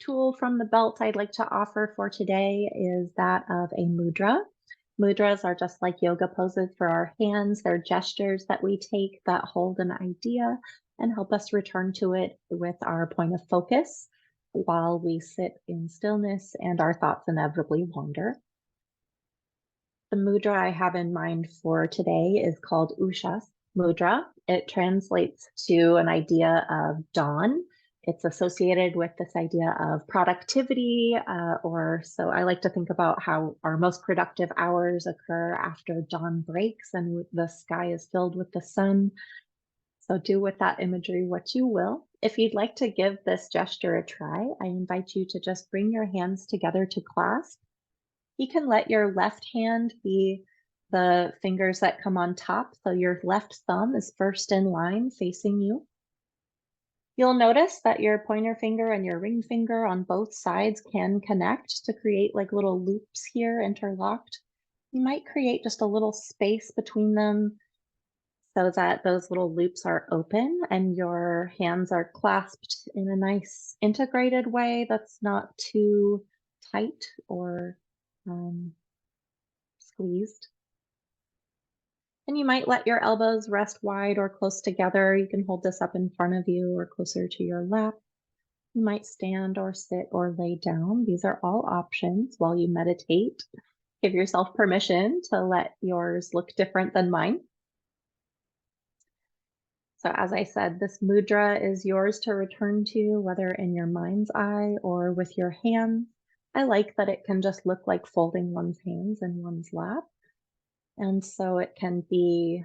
tool from the belt I'd like to offer for today is that of a mudra. Mudras are just like yoga poses for our hands. They're gestures that we take that hold an idea and help us return to it with our point of focus while we sit in stillness and our thoughts inevitably wander. The mudra I have in mind for today is called Usha mudra. It translates to an idea of dawn. It's associated with this idea of productivity, or so I like to think about how our most productive hours occur after dawn breaks and the sky is filled with the sun. So do with that imagery what you will. If you'd like to give this gesture a try, I invite you to just bring your hands together to clasp. You can let your left hand be the fingers that come on top, so your left thumb is first in line facing you. You'll notice that your pointer finger and your ring finger on both sides can connect to create like little loops here interlocked. You might create just a little space between them so that those little loops are open and your hands are clasped in a nice integrated way that's not too tight or squeezed. And you might let your elbows rest wide or close together. You can hold this up in front of you or closer to your lap. You might stand or sit or lay down. These are all options while you meditate. Give yourself permission to let yours look different than mine. So as I said, this mudra is yours to return to, whether in your mind's eye or with your hands. I like that it can just look like folding one's hands in one's lap. And so it can be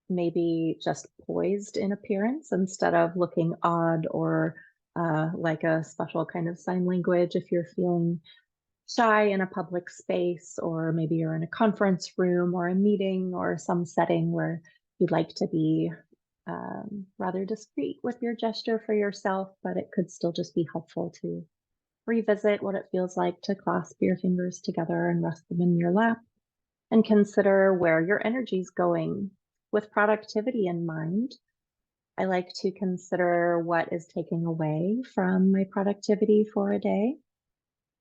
maybe just poised in appearance instead of looking odd or like a special kind of sign language if you're feeling shy in a public space, or maybe you're in a conference room or a meeting or some setting where you'd like to be rather discreet with your gesture for yourself, but it could still just be helpful to revisit what it feels like to clasp your fingers together and rest them in your lap and consider where your energy is going. With productivity in mind, I like to consider what is taking away from my productivity for a day.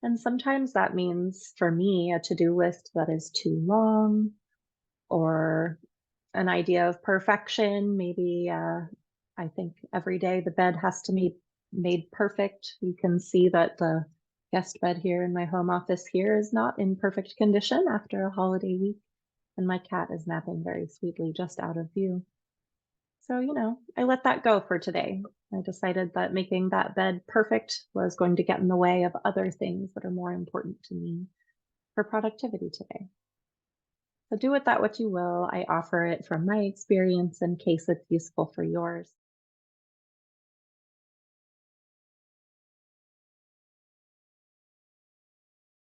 And sometimes that means, for me, a to-do list that is too long, or an idea of perfection. Maybe I think every day the bed has to be made perfect. You can see that the guest bed here in my home office here is not in perfect condition after a holiday week, and my cat is napping very sweetly just out of view. So, I let that go for today. I decided that making that bed perfect was going to get in the way of other things that are more important to me for productivity today. So do with that what you will. I offer it from my experience in case it's useful for yours.